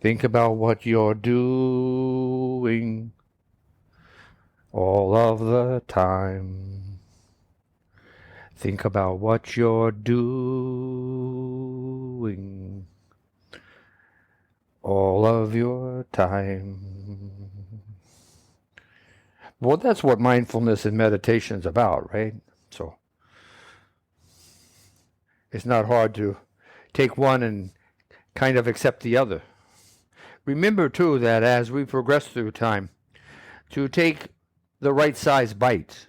Think about what you're doing all of the time. Think about what you're doing all of your time. Well, that's what mindfulness and meditation is about, right? So it's not hard to take one and kind of accept the other. Remember, too, that as we progress through time, to take the right size bite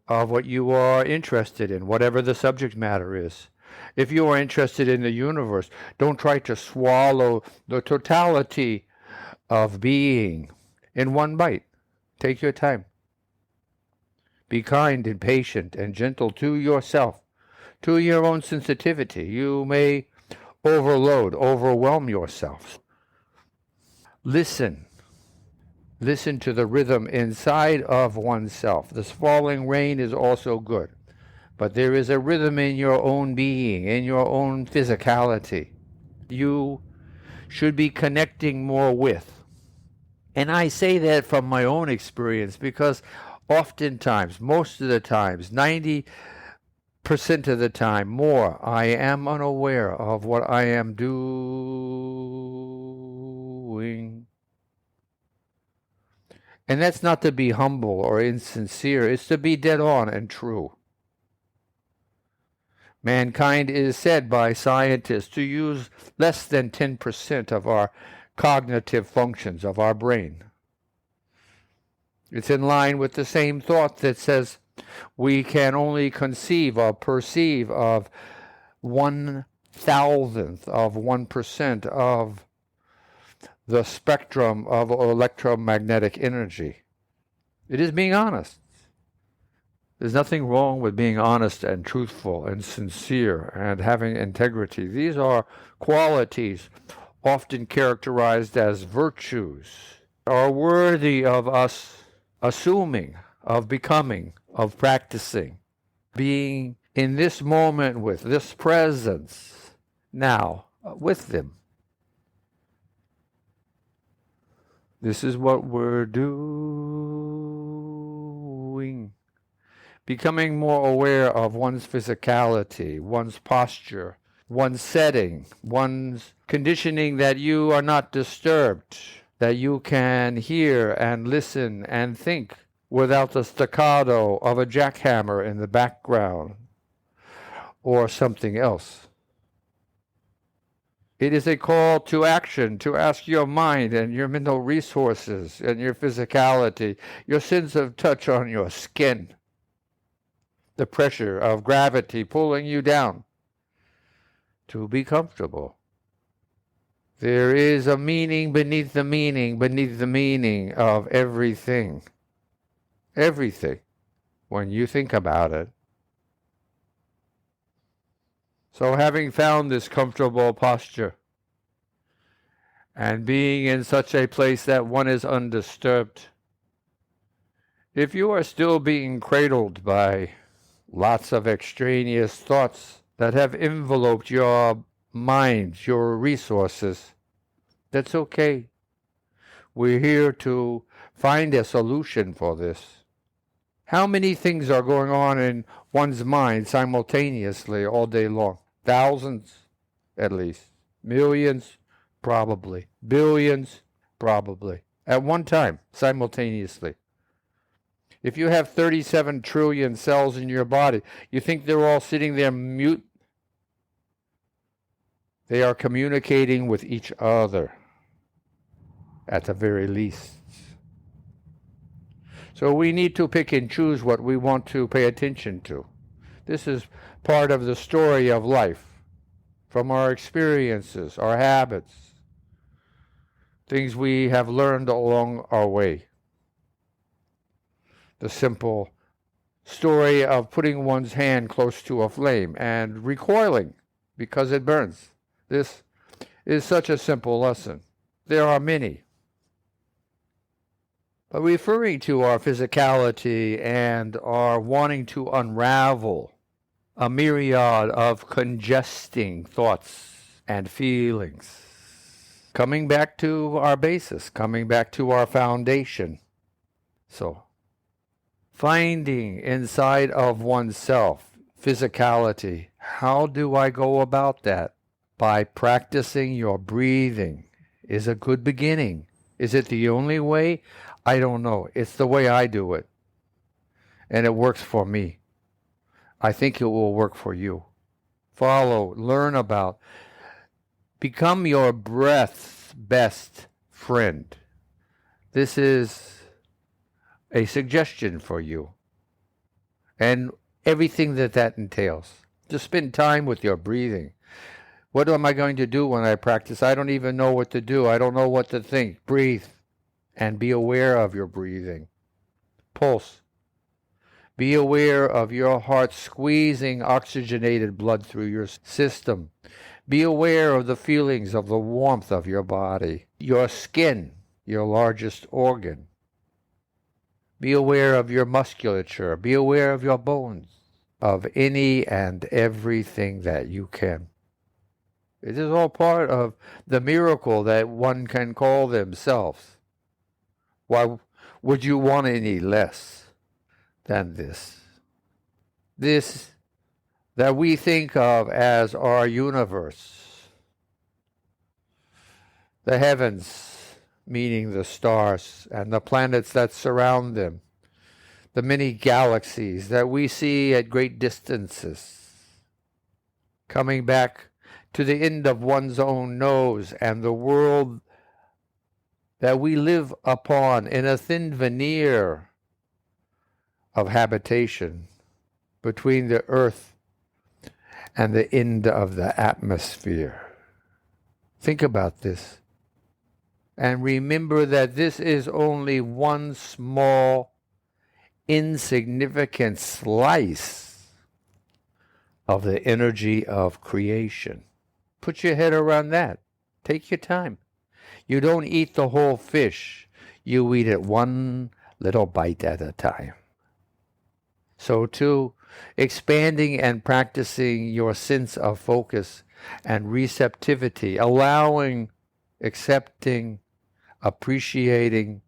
of what you are interested in, whatever the subject matter is. If you are interested in the universe, don't try to swallow the totality of being in one bite. Take your time. Be kind and patient and gentle to yourself, to your own sensitivity. You may overwhelm yourself. Listen to the rhythm inside of oneself. This falling rain is also good, but there is a rhythm in your own being, in your own physicality. You should be connecting more with. And I say that from my own experience because oftentimes, most of the times, 90% of the time, more, I am unaware of what I am doing. And that's not to be humble or insincere. It's to be dead on and true. Mankind is said by scientists to use less than 10% of our cognitive functions of our brain. It's in line with the same thought that says we can only conceive or perceive of 1,000th of 1% of the spectrum of electromagnetic energy. It is being honest. There's nothing wrong with being honest and truthful and sincere and having integrity. These are qualities often characterized as virtues, are worthy of us assuming, of becoming, of practicing, being in this moment with this presence now with them. This is what we're doing. Becoming more aware of one's physicality, one's posture, one's setting, one's conditioning, that you are not disturbed, that you can hear and listen and think without the staccato of a jackhammer in the background or something else. It is a call to action, to ask your mind and your mental resources and your physicality, your sense of touch on your skin, the pressure of gravity pulling you down, to be comfortable. There is a meaning beneath the meaning of everything. Everything, when you think about it. So having found this comfortable posture and being in such a place that one is undisturbed, if you are still being cradled by lots of extraneous thoughts that have enveloped your mind, your resources, that's okay. We're here to find a solution for this. How many things are going on in one's mind simultaneously all day long? Thousands, at least. Millions, probably. Billions, probably. At one time, simultaneously. If you have 37 trillion cells in your body, you think they're all sitting there mute? They are communicating with each other, at the very least. So we need to pick and choose what we want to pay attention to. This is part of the story of life, from our experiences, our habits, things we have learned along our way. The simple story of putting one's hand close to a flame and recoiling because it burns. This is such a simple lesson. There are many. But referring to our physicality and our wanting to unravel a myriad of congesting thoughts and feelings, Coming back to our basis, coming back to our foundation. So, finding inside of oneself physicality. How do I go about that? By practicing your breathing is a good beginning. Is it the only way? I don't know. It's the way I do it. And it works for me. I think it will work for you. Follow, learn about, become your breath's best friend. This is a suggestion for you. And everything that entails. To spend time with your breathing. What am I going to do when I practice? I don't even know what to do. I don't know what to think. Breathe and be aware of your breathing. Pulse. Be aware of your heart squeezing oxygenated blood through your system. Be aware of the feelings of the warmth of your body. Your skin, your largest organ. Be aware of your musculature. Be aware of your bones. Of any and everything that you can. It is all part of the miracle that one can call themselves. Why would you want any less than this? This that we think of as our universe. The heavens, meaning the stars and the planets that surround them. The many galaxies that we see at great distances. Coming back to the end of one's own nose and the world that we live upon in a thin veneer of habitation between the earth and the end of the atmosphere. Think about this. And remember that this is only one small, insignificant slice of the energy of creation. Put your head around that. Take your time. You don't eat the whole fish. You eat it one little bite at a time. So too, expanding and practicing your sense of focus and receptivity, allowing, accepting, appreciating,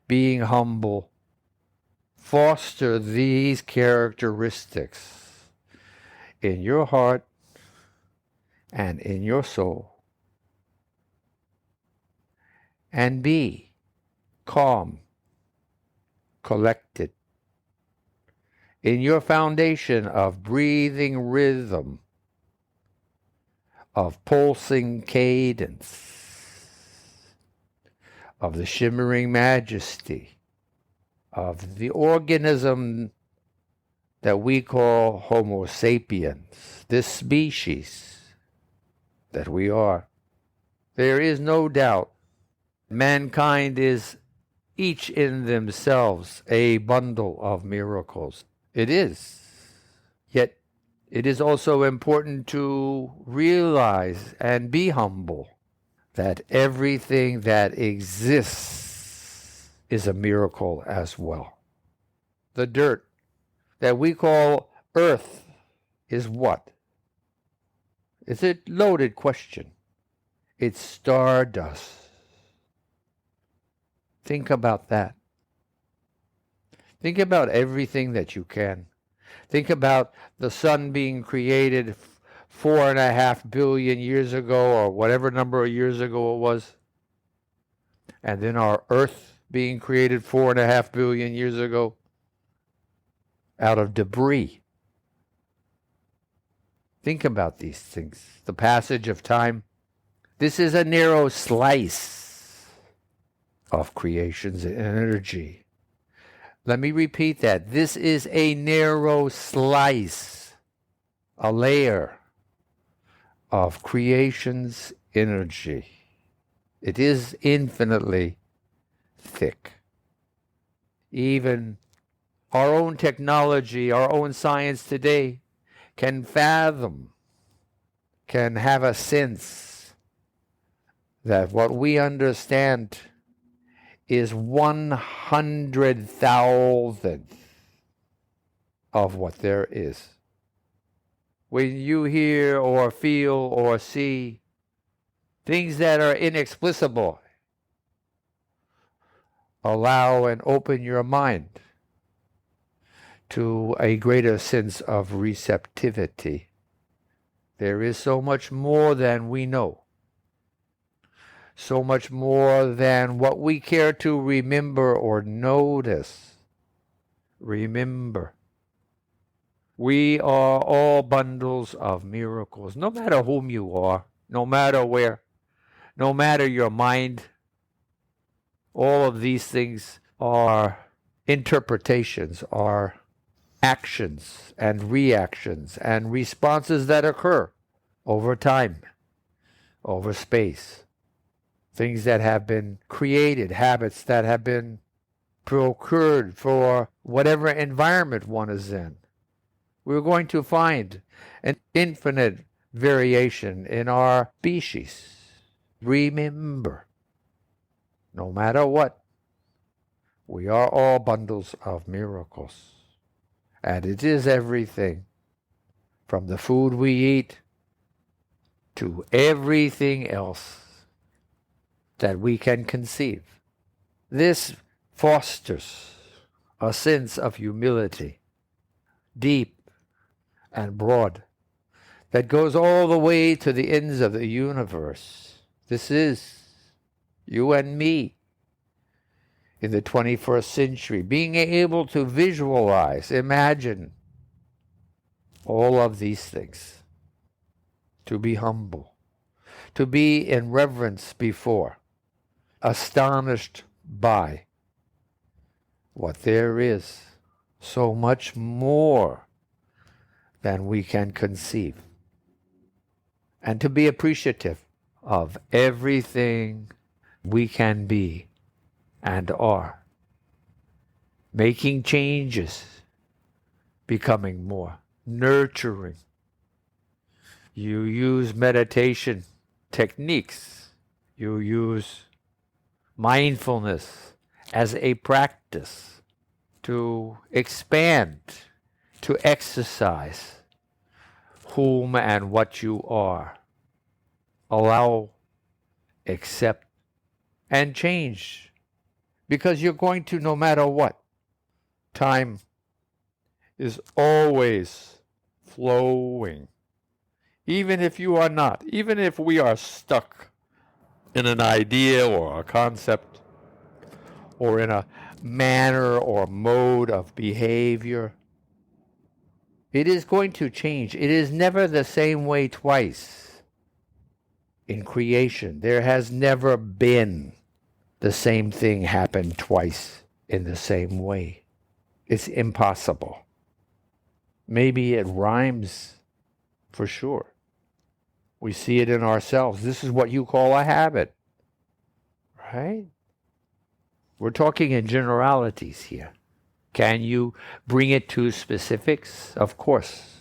being humble, foster these characteristics in your heart and in your soul. And be calm, collected, in your foundation of breathing rhythm, of pulsing cadence, of the shimmering majesty, of the organism that we call Homo sapiens, this species that we are. There is no doubt mankind is each in themselves a bundle of miracles. It is. Yet it is also important to realize and be humble that everything that exists is a miracle as well. The dirt that we call earth is what? It's a loaded question. It's stardust. Think about that. Think about everything that you can. Think about the sun being created 4.5 billion years ago, or whatever number of years ago it was. And then our earth being created 4.5 billion years ago out of debris. Think about these things. The passage of time. This is a narrow slice of creation's energy. Let me repeat that. This is a narrow slice, a layer of creation's energy. It is infinitely thick. Even our own technology, our own science today can fathom, can have a sense that what we understand is 100,000th of what there is. When you hear or feel or see things that are inexplicable. Allow and open your mind to a greater sense of receptivity. There is so much more than we know, so much more than what we care to remember or notice. Remember, we are all bundles of miracles, no matter whom you are, no matter where, no matter your mind. All of these things are interpretations, are actions and reactions and responses that occur over time, over space. Things that have been created, habits that have been procured for whatever environment one is in. We're going to find an infinite variation in our species. Remember, no matter what, we are all bundles of miracles. And it is everything from the food we eat to everything else that we can conceive. This fosters a sense of humility, deep and broad, that goes all the way to the ends of the universe. This is you and me in the 21st century, being able to visualize, imagine all of these things, to be humble, to be in reverence before, astonished by what there is, so much more than we can conceive, and to be appreciative of everything we can be and are, making changes, becoming more nurturing. You use meditation techniques, you use mindfulness as a practice to expand, to exercise whom and what you are. Allow, accept, and change, because you're going to, no matter what. Time is always flowing. Even if you are not, even if we are stuck in an idea or a concept or in a manner or mode of behavior, it is going to change. It is never the same way twice. In creation, there has never been the same thing happen twice in the same way. It's impossible. Maybe it rhymes for sure. We see it in ourselves. This is what you call a habit, right? We're talking in generalities here. Can you bring it to specifics? Of course.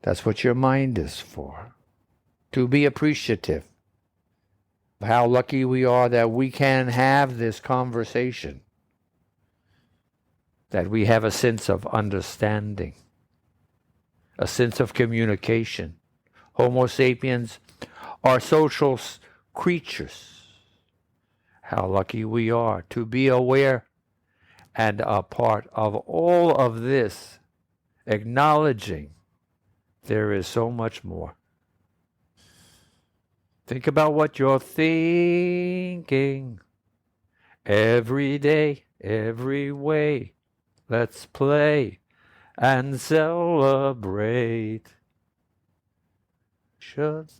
That's what your mind is for. To be appreciative of how lucky we are that we can have this conversation, that we have a sense of understanding, a sense of communication. Homo sapiens are social creatures. How lucky we are to be aware and a part of all of this, acknowledging there is so much more. Think about what you're thinking every day, every way. Let's play and celebrate. Should